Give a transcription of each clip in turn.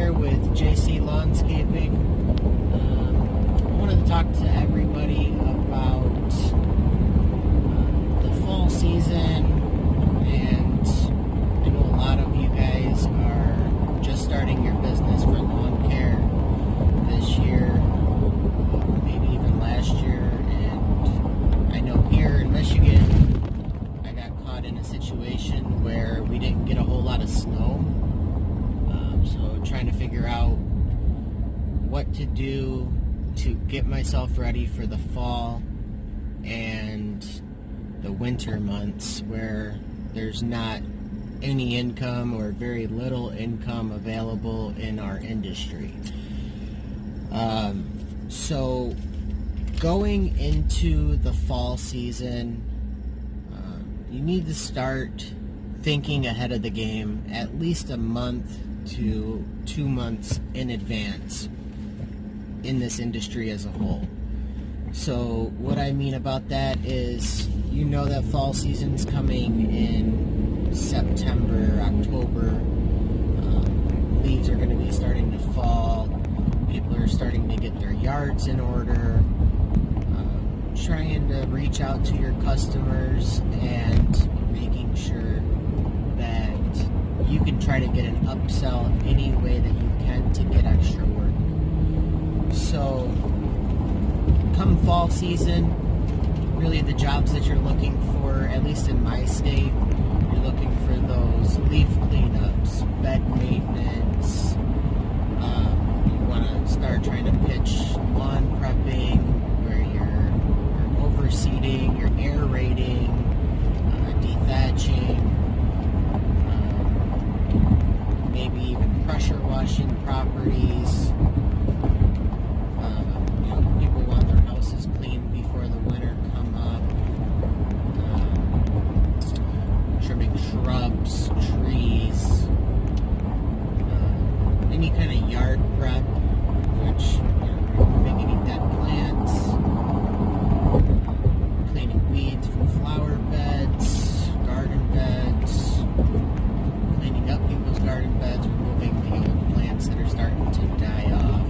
here with JC Landscaping. I wanted to talk to everybody about the fall season, and I know a lot of you guys are just starting your business for lawn care this year, maybe even last year, and I know here in Michigan I got caught in a situation where we didn't get a whole lot of snow. So trying to figure out what to do to get myself ready for the fall and the winter months where there's not any income or very little income available in our industry. So going into the fall season, you need to start thinking ahead of the game at least a month to 2 months in advance in this industry as a whole. So what I mean about that is, you know that fall season's coming in September, October. Leaves are going to be starting to fall. People are starting to get their yards in order. Trying to reach out to your customers and making sure that you can try to get an upsell any way that you can to get extra work. So come fall season, really the jobs that you're looking for, at least in my state, you're looking for those leaf cleanups, bed maintenance. You want to start trying to pitch lawn prepping, where you're overseeding, you're aerating, dethatching, maybe even pressure washing properties. People want their houses clean before the winter come up. Trimming shrubs, trees, any kind of yard prep, which removing any dead plants, cleaning weeds from flower beds, garden beds, cleaning up people's garden beds, removing the old plants that are starting to die off.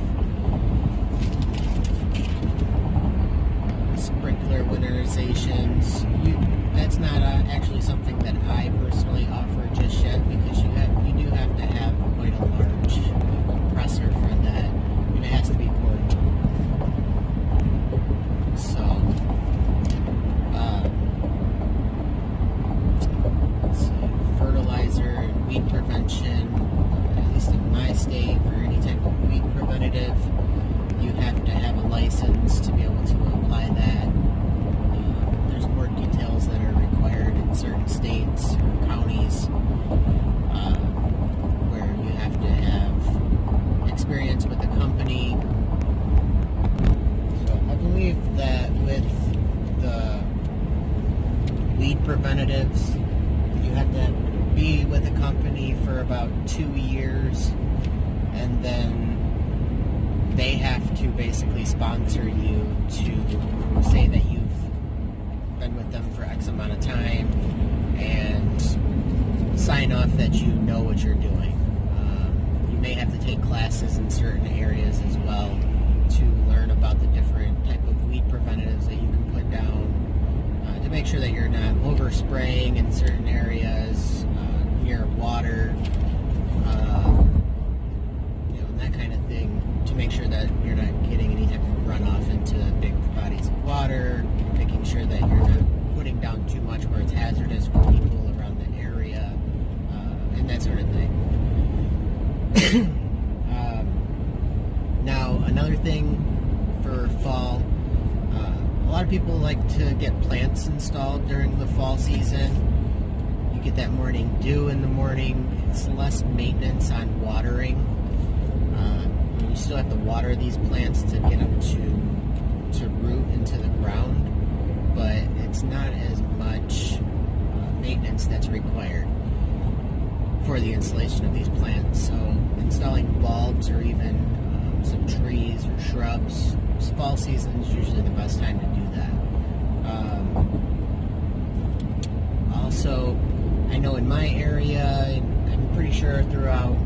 Sprinkler winterizations. That's not actually something that I personally offer just yet, because you do have to have quite a large compressor for that, and it has to be portable. So, let's see, fertilizer and weed prevention, at least in my state, for any type of weed preventative, you have to have a license to be able to apply that. There's more details that are required in certain states or counties, where you have to have experience with the company. So I believe that with the weed preventatives, you have to be with a company for about 2 years, and then they have to basically sponsor you to say that you've been with them for X amount of time and sign off that you know what you're doing. You may have to take classes in certain areas as well to learn about the different type of weed preventatives that you can put down, to make sure that you're not overspraying in certain areas, near water, that kind of thing, to make sure that you're not getting any type of runoff into big bodies of water, making sure that you're not putting down too much where it's hazardous for people around the area, and that sort of thing. Now, another thing for fall, a lot of people like to get plants installed during the fall season. You get that morning dew in the morning. It's less maintenance on watering. You still have to water these plants to get them to root into the ground, but it's not as much maintenance that's required for the installation of these plants. So installing bulbs or even some trees or shrubs, fall season is usually the best time to do that. Also, I know in my area, and I'm pretty sure throughout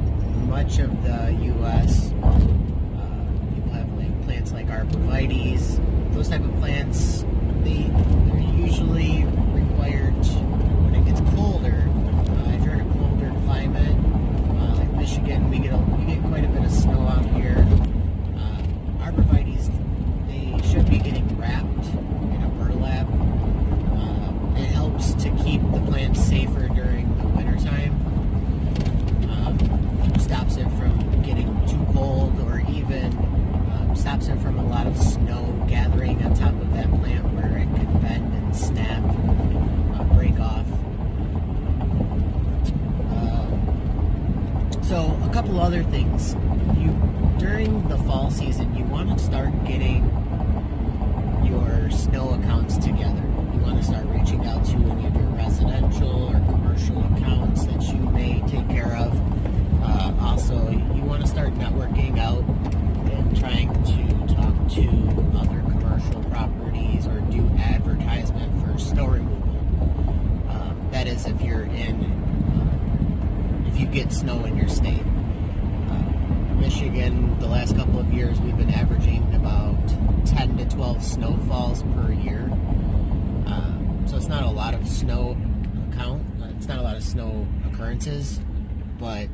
much of the U.S., people have like plants like arborvitaes. Those type of plants, they're usually required when it gets colder. If you're in a colder climate, like Michigan, we get quite a bit of snow out here. Arborvitaes, they should be getting wrapped in a burlap. It helps to keep the plants safer during the wintertime. Stops it from getting too cold, or even stops it from a lot of snow gathering on top of that plant where it could bend and snap, break off. So a couple other things. During the fall season, you want to start getting your snow accounts together. You want to start reaching out to any of your residential or commercial accounts that you may take care of. Also, you want to start networking out and trying to talk to other commercial properties or do advertisement for snow removal. That is, if you get snow in your state. Michigan, the last couple of years, we've been averaging about 10 to 12 snowfalls per year. So it's not a lot of snow it's not a lot of snow occurrences, but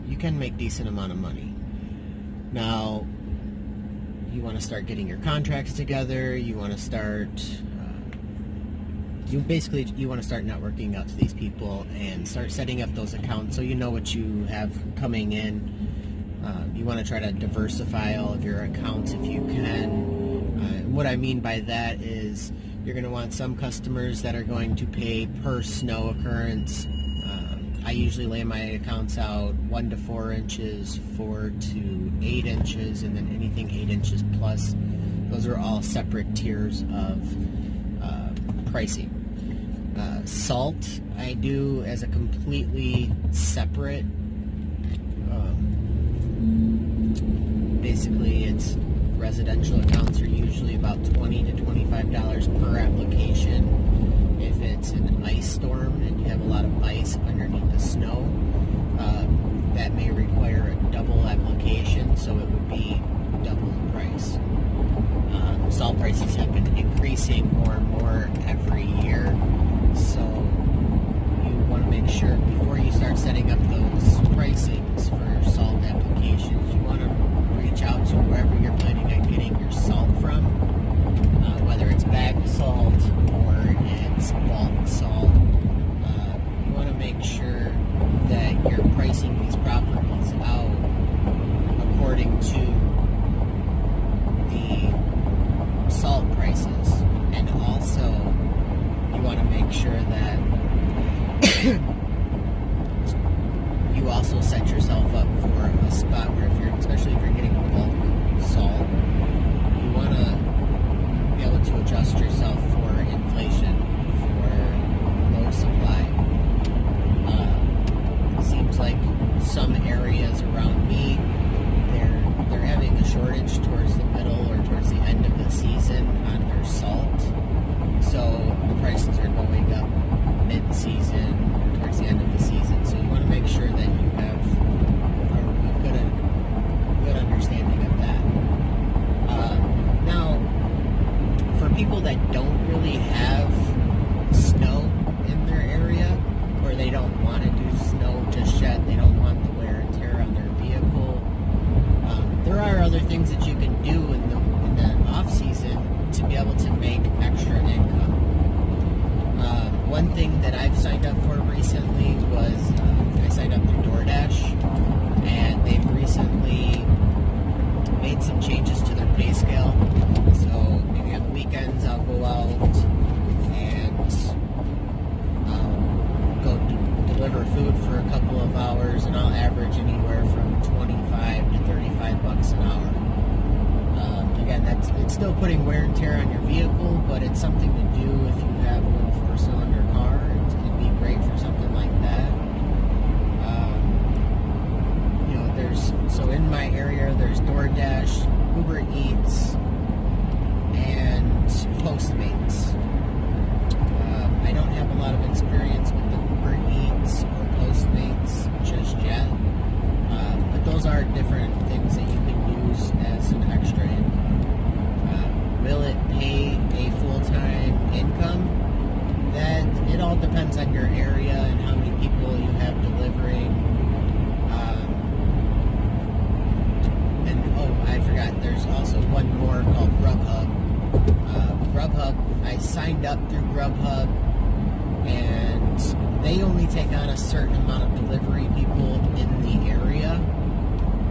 you can make decent amount of money. Now, you want to start getting your contracts together. You want to start you want to start networking out to these people and start setting up those accounts so you know what you have coming in. You want to try to diversify all of your accounts if you can. What I mean by that is you're going to want some customers that are going to pay per snow occurrence. I usually lay my accounts out 1 to 4 inches, 4 to 8 inches, and then anything 8 inches plus. Those are all separate tiers of pricing. Salt, I do as a completely separate. Basically, it's residential accounts are usually about $20 to $25 per application. If it's an ice storm and you have a lot of ice underneath the snow, that may require a double application, so it would be double the price. Salt prices have been increasing more and more every year, so you want to make sure before you start setting up those pricings for salt applications, you want to reach out to wherever you're planning on getting your salt from, whether it's bagged salt or it's bulk salt. You want to make sure that you're pricing these properties out according to the salt prices, and also you want to make sure that you also set yourself up for a spot where especially if you're getting bulk salt, you want to be able to adjust yourself for inflation, for low supply. It seems like some areas around me, they're having a shortage towards the middle or towards the end of the season on their salt. So the prices are going up mid-season or towards the end of the season. So you want to make sure that you have a good understanding of that. Now, for people that don't really have snow in their area, or they don't want to do snow just yet, they don't want the wear and tear on their vehicle, there are other things that you can do in the off-season to be able to make extra income. One thing that I've signed up for recently was I signed up through DoorDash, and they've recently made some changes to their pay scale. So maybe on the weekends I'll go out and go deliver food for a couple of hours, and I'll average anywhere from 25 to 35 bucks an hour. Again, it's still putting wear and tear on your vehicle, but it's something to do if you have a little 4-cylinder car. It'd be great depends on your area and how many people you have delivering. And oh, I forgot, there's also one more called Grubhub. Grubhub, I signed up through Grubhub, and they only take on a certain amount of delivery people in the area.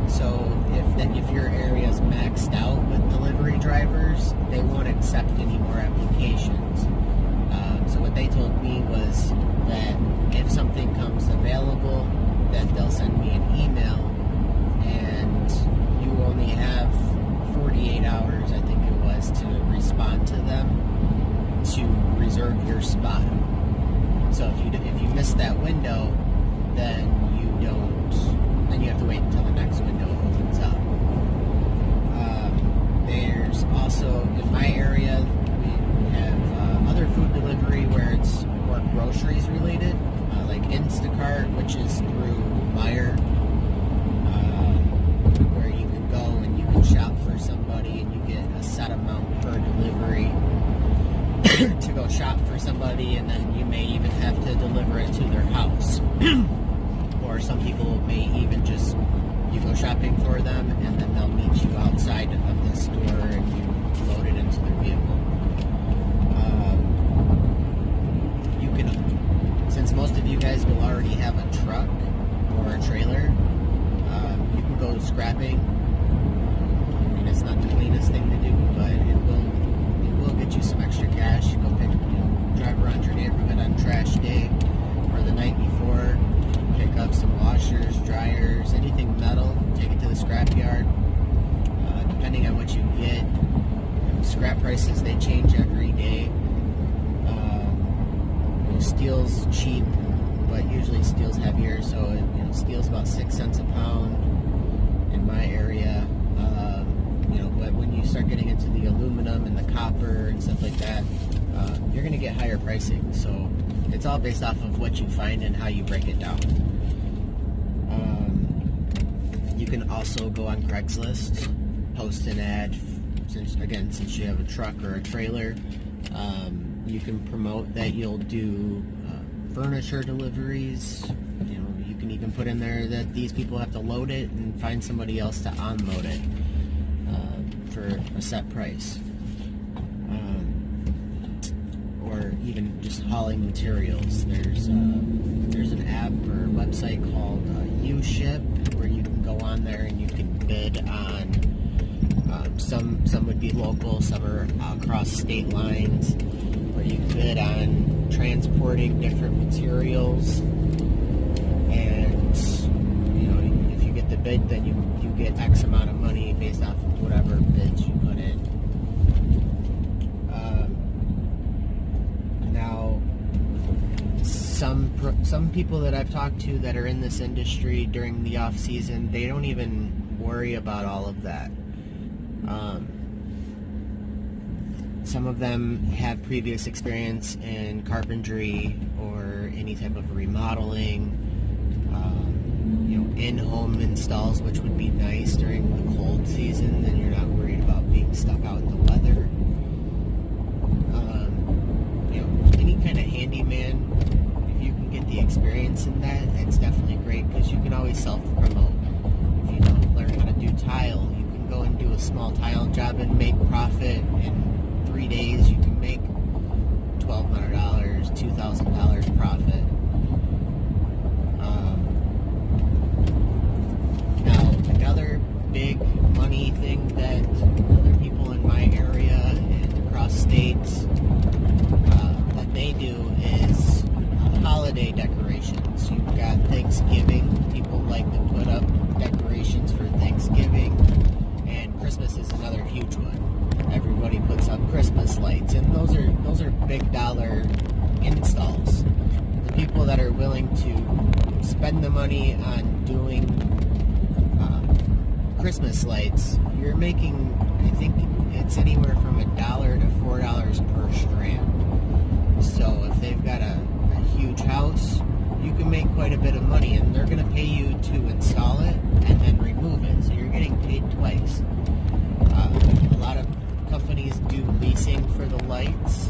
So if your area is maxed out with delivery drivers, they won't accept any more applications. So what they told me was that if something comes available, that they'll send me an email, and you only have 48 hours, I think it was, to respond to them to reserve your spot. So if you miss that window, then you have to wait until the next window opens up. There's also, in my area, we have other food delivery where it's more groceries related, like Instacart, which is through Meyer, where you can go and you can shop for somebody and you get a set amount per delivery to go shop for somebody, and then you may even have to deliver it to their house. Or some people may even just, you go shopping for them and then they'll meet you outside of the store and you load it into their vehicle. You can, since most of you guys will already have a truck or a trailer, you can go scrapping. I mean, it's not the cleanest thing to do, but it will get you some extra cash. You go drive around your neighborhood on trash day or the night before, pick up some washers, dryers, anything metal, take it to the scrap yard. Depending on what you get, scrap prices, they change every day. Steel's cheap, but usually steel's heavier, so steel's about 6 cents a pound in my area. But when you start getting into the aluminum and the copper and stuff like that, you're going to get higher pricing. So it's all based off of what you find and how you break it down. You can also go on Craigslist, post an ad. Since you have a truck or a trailer, you can promote that you'll do furniture deliveries. You can even put in there that these people have to load it and find somebody else to unload it for a set price. Or even just hauling materials. There's an app or website called UShip, where you can go on there and you can bid on some would be local, some are across state lines, where you can bid on transporting different materials, and if you get the bid, then you get X amount of money based off of whatever bids you put in. Now, some people that I've talked to that are in this industry during the off season, they don't even worry about all of that. Some of them have previous experience in carpentry or any type of remodeling, in-home installs, which would be nice during the cold season. Then you're not worried about being stuck out in the weather. Any kind of handyman, if you can get the experience in that, it's definitely great, because you can always self-promote. If you don't learn how to do tile, you can go and do a small tile job and make profit. In 3 days, you can make $1,200, $2,000 profit. Now, another big money thing that other people in my area and across states that they do is holiday decorations. You've got Thanksgiving. People like to put up decorations for Thanksgiving, and Christmas is another huge one. Everybody puts up Christmas lights, and those are big dollar installs. The people that are willing to spend the money on doing Christmas lights, you're making, I think it's anywhere from $1 to $4 per strand. So if they've got a huge house, you can make quite a bit of money, and they're going to pay you to install it and then remove it. So you're getting paid twice. A lot of companies do leasing for the lights,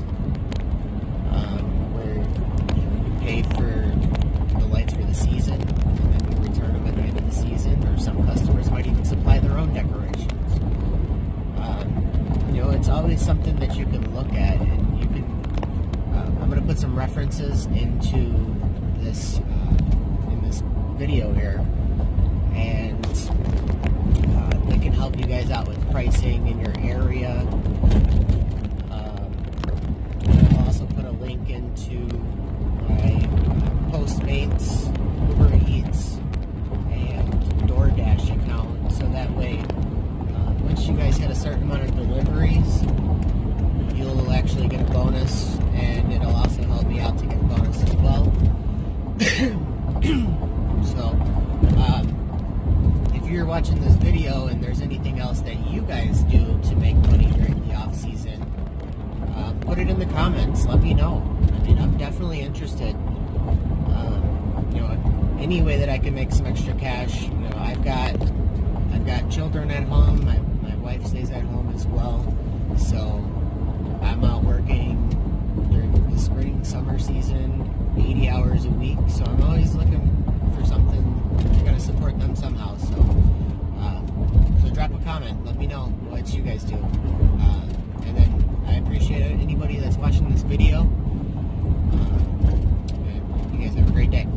where you put some references into this in this video here, and they can help you guys out with pricing in your area. I'll also put a link into my Postmates, Uber Eats, and DoorDash account, so that way once you guys hit a certain amount of deliveries, you'll actually get a bonus, and it'll also help me out to get a bonus as well. So if you're watching this video and there's anything else that you guys do to make money during the off season, put it in the comments. Let me know. I mean, I'm definitely interested. Any way that I can make some extra cash. I've got children at home. My wife stays at home as well, so I'm out working during the spring, summer season, 80 hours a week. So I'm always looking for something. I gotta support them somehow. So drop a comment. Let me know what you guys do, and then I appreciate anybody that's watching this video. And you guys have a great day.